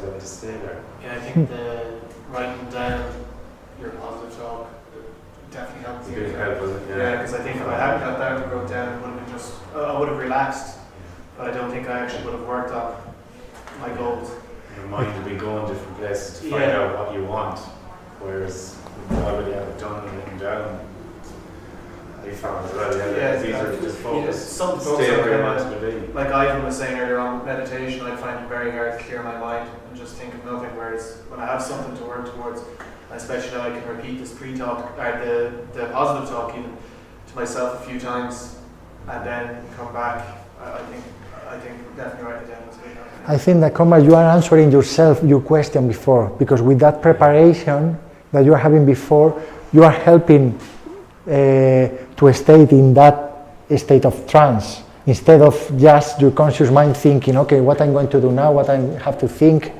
able to stay there. Yeah, I think the writing down your positive talk definitely helps you. Yeah, because I think if I hadn't got that and wrote down, it would have been just, I would have relaxed, but I don't think I actually would have worked on my goals. Your mind will be going different places to find out what you want, whereas if you already have it done and written down, I found as well, it's easier to just focus, stay where you want to be. Like Ivan was saying earlier on, meditation, I find it very hard to clear my mind and just think of nothing, whereas when I have something to work towards, especially now I can repeat this pre-talk, or the positive talk even, to myself a few times, and then come back. I think definitely write it down as good. I think that, Komar, you are answering yourself your question before, because with that preparation that you are having before, you are helping to stay in that state of trance, instead of just your conscious mind thinking, okay, what I'm going to do now, what I have to think.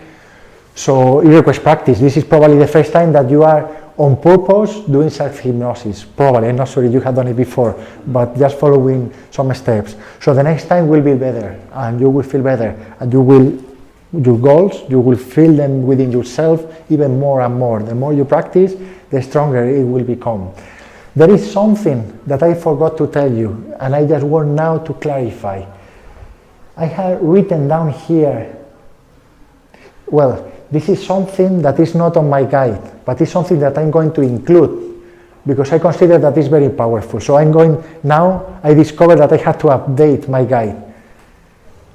So it requires practice. This is probably the first time that you are on purpose doing self-hypnosis. Probably, I'm not sure if you have done it before, but just following some steps. So the next time will be better, and you will feel better, and your goals, you will feel them within yourself even more and more. The more you practice, the stronger it will become. There is something that I forgot to tell you, and I just want now to clarify. I have written down here, well, this is something that is not on my guide, but it's something that I'm going to include, because I consider that it's very powerful. So now I discovered that I had to update my guide.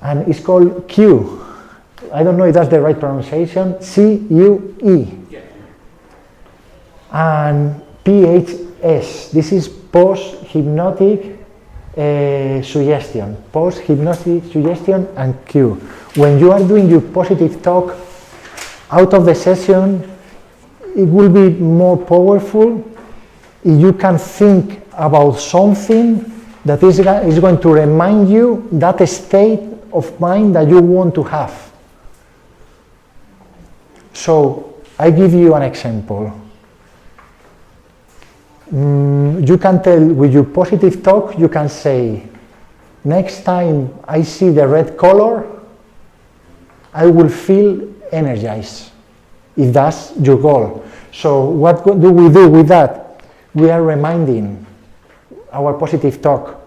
And it's called Q. I don't know if that's the right pronunciation, C-U-E. Yeah. And P-H-S. This is Post Hypnotic Suggestion. Post Hypnotic Suggestion and Q. When you are doing your positive talk out of the session, it will be more powerful if you can think about something that is going to remind you that state of mind that you want to have. So I give you an example. You can tell with your positive talk, you can say, next time I see the red color, I will feel energized, if that's your goal. So what do we do with that? We are reminding our positive talk.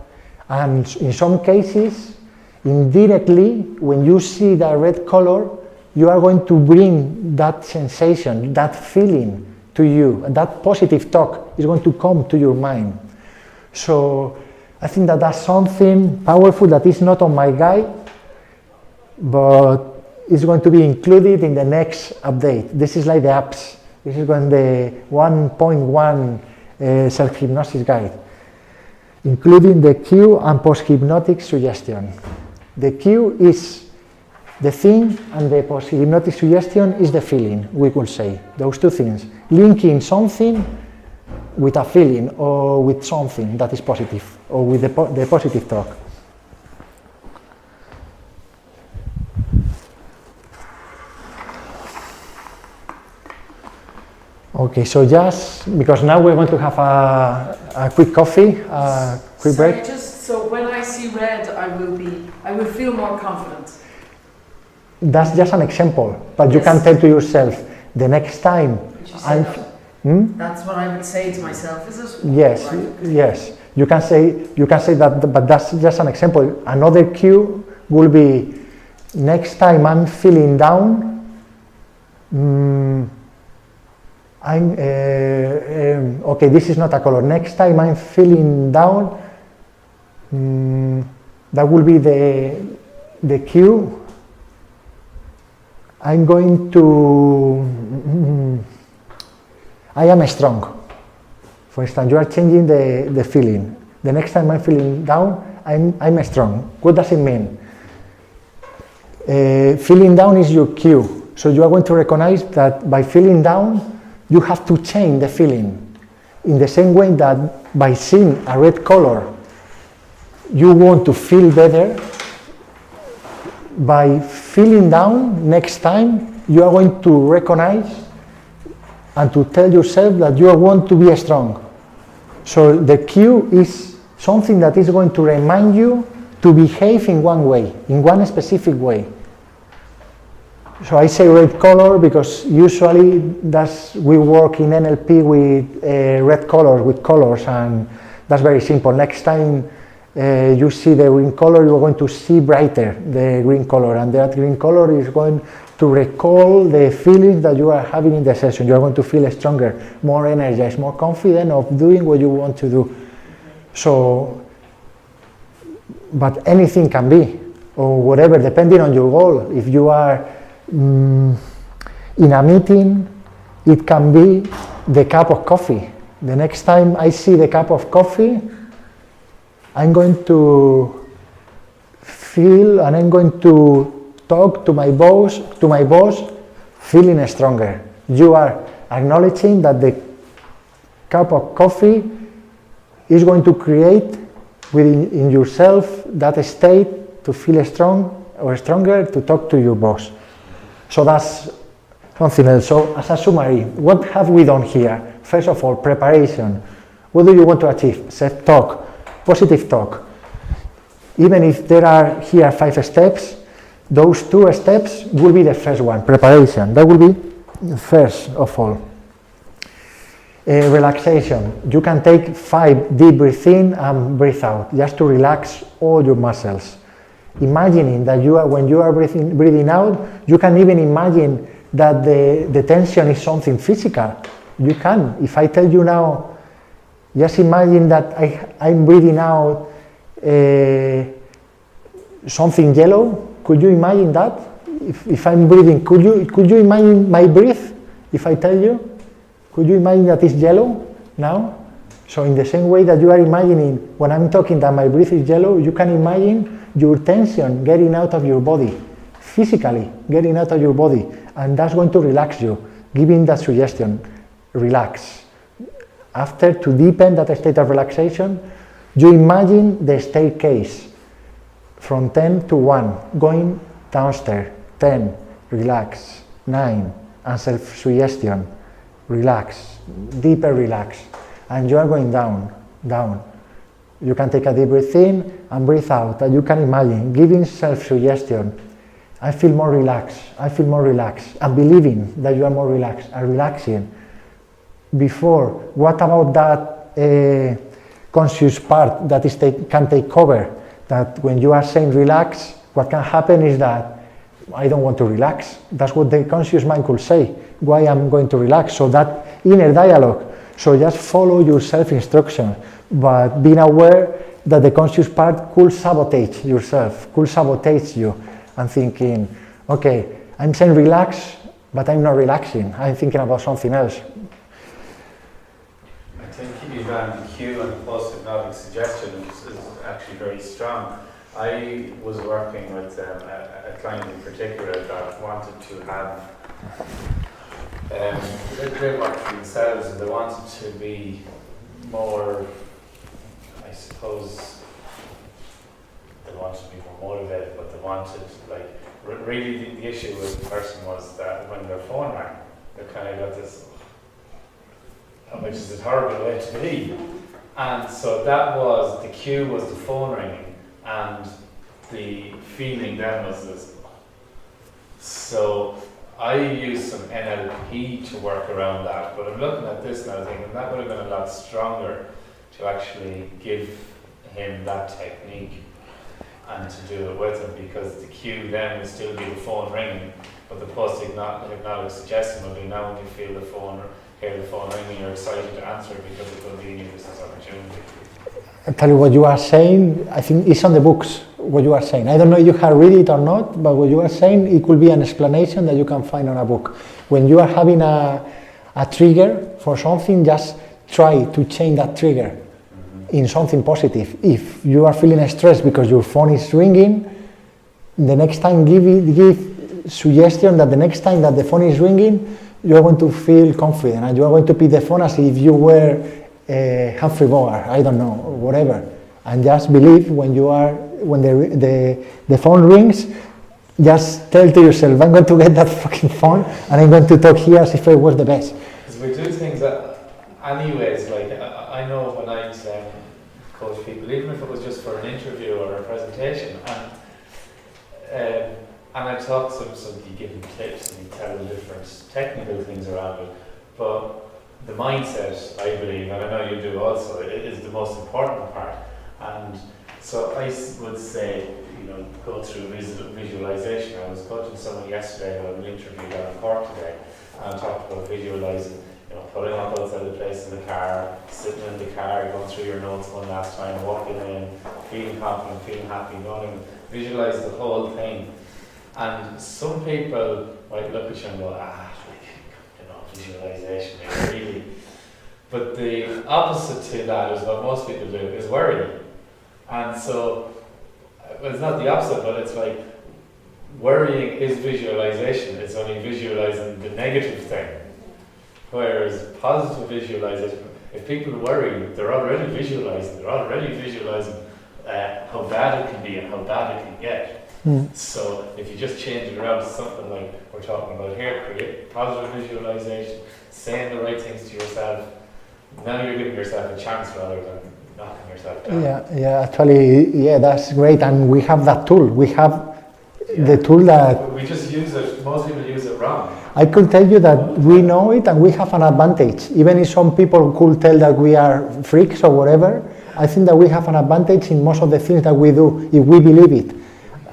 And in some cases, indirectly, when you see the red color, you are going to bring that sensation, that feeling to you, and that positive talk is going to come to your mind. So I think that that's something powerful that is not on my guide, but is going to be included in the next update. This is like the apps. This is going the 1.1 self-hypnosis guide, including the Q and post-hypnotic suggestion. The Q is the thing, and the post-hypnotic suggestion is the feeling, we could say. Those two things. Linking something with a feeling, or with something that is positive, or with the positive talk. Okay, so just because now we're going to have a quick coffee, a quick break. Just so when I see red, I will feel more confident. That's just an example, but you can tell to yourself the next time. That's what I would say to myself, is it? Yes, right. Yes. You can say that, but that's just an example. Another cue will be, next time I'm feeling down, okay, this is not a color. Next time I'm feeling down, that will be the cue. I'm going to, I am strong. For instance, you are changing the feeling. The next time I'm feeling down, I'm strong. What does it mean? Feeling down is your cue. So you are going to recognize that by feeling down, you have to change the feeling. In the same way that by seeing a red color, you want to feel better. By feeling down, next time, you are going to recognize and to tell yourself that you want to be strong. So the cue is something that is going to remind you to behave in one way, in one specific way. So I say red color because usually we work in NLP with red colors, with colors, and that's very simple. Next time you see the green color, you're going to see brighter the green color, and that green color is going to recall the feelings that you are having in the session. You're going to feel stronger, more energized, more confident of doing what you want to do. So, but anything can be, or whatever, depending on your goal. If you are in a meeting, it can be the cup of coffee. The next time I see the cup of coffee, I'm going to feel and I'm going to talk to my boss, feeling stronger. You are acknowledging that the cup of coffee is going to create within yourself that state to feel strong or stronger to talk to your boss. So that's something else. So as a summary, what have we done here? First of all, preparation. What do you want to achieve? Self-talk, positive talk. Even if there are here 5 steps, those 2 steps will be the first one, preparation. That will be first of all. Relaxation. You can take 5 deep breath in and breathe out, just to relax all your muscles. Imagining that when you are breathing out, you can even imagine that the tension is something physical. You can. If I tell you now, just imagine that I'm breathing out something yellow. Could you imagine that? If I'm breathing, could you imagine my breath? If I tell you, could you imagine that it's yellow now? So in the same way that you are imagining when I'm talking that my breath is yellow, you can imagine your tension getting out of your body, physically getting out of your body, and that's going to relax you, giving that suggestion, relax. After, to deepen that state of relaxation, you imagine the staircase from 10 to 1, going downstairs, 10, relax, 9, and self-suggestion, relax, deeper relax, and you are going down, down. You can take a deep breath in and breathe out, and you can imagine giving self-suggestion. I feel more relaxed, I feel more relaxed, and believing that you are more relaxed and relaxing. Before, what about that conscious part that can take cover? That when you are saying relax, what can happen is that I don't want to relax. That's what the conscious mind could say. Why I'm going to relax? So that inner dialogue. So just follow your self-instruction, but being aware that the conscious part could sabotage yourself, could sabotage you, and thinking, okay, I'm saying relax, but I'm not relaxing. I'm thinking about something else. I think you've the cue and the Post Hypnotic Suggestion is actually very strong. I was working with a client in particular that wanted to have they work for themselves, and they wanted to be more, I suppose, they wanted to be more motivated, but they wanted, like, really the issue with the person was that when their phone rang, they kind of got this, which is a horrible way to be. And so that was, the cue was the phone ringing, and the feeling then was this. So I used some NLP to work around that, but I'm looking at this now thinking that would have been a lot stronger to actually give him that technique and to do it with him, because the cue then would still be the phone ringing, but the Post Hypnotic Suggestion will be now when you feel the phone, hear the phone ringing, you're excited to answer it because it will be a business opportunity. I'll tell you what you are saying, I think it's on the books, what you are saying. I don't know if you have read it or not, but what you are saying, it could be an explanation that you can find on a book. When you are having a trigger for something, just try to change that trigger in something positive. If you are feeling stressed because your phone is ringing, the next time give suggestion that the next time that the phone is ringing, you are going to feel confident and you are going to pick the phone as if you were Humphrey Bogart, I don't know, whatever. And just believe when the phone rings, just tell to yourself, I'm going to get that fucking phone and I'm going to talk here as if it was the best. Because we do things that, anyways, like I know when I coach people, even if it was just for an interview or a presentation, and And I talk to them, so you give them tips and you tell them different technical things around it. But the mindset, I believe, and I know you do also, is the most important part. And so I would say, go through visualization. I was coaching someone yesterday who I interviewed on Cork today, and talked about visualizing, pulling up outside the place in the car, sitting in the car, going through your notes one last time, walking in, feeling confident, feeling happy, visualize the whole thing. And some people might look at you and go, visualization, really. But the opposite to that is what most people do, is worry. And so, it's not the opposite, but it's like, worrying is visualization, it's only visualizing the negative thing. Whereas positive visualization, if people worry, they're already visualizing how bad it can be and how bad it can get. So if you just change it around to something like we're talking about here, create positive visualization, saying the right things to yourself, now you're giving yourself a chance rather than knocking yourself down. Actually, that's great, and we have that tool. We have the tool that... We just use it, most people use it wrong. I could tell you that we know it and we have an advantage. Even if some people could tell that we are freaks or whatever, I think that we have an advantage in most of the things that we do if we believe it.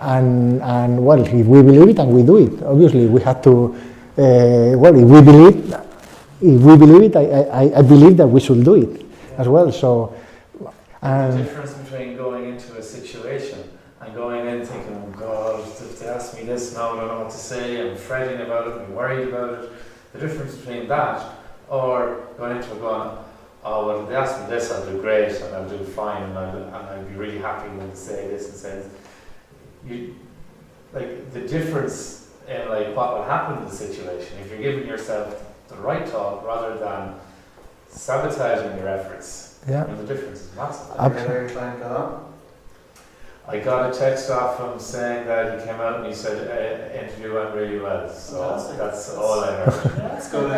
And well, if we believe it and we do it, obviously we have to, if we believe it, I believe that we should do it as well. So, the difference between going into a situation and going in thinking, oh God, if they ask me this now, I don't know what to say, I'm fretting about it, I'm worried about it. The difference between that or going into it going, oh well, if they ask me this, I'll do great and I'll do fine and I'll be really happy when they say this and say this. The difference in what will happen in the situation if you're giving yourself the right talk rather than sabotaging your efforts. Yeah. The difference is massive. I got a text off him saying that he came out and he said interview went really well. So that's all I heard. That's good.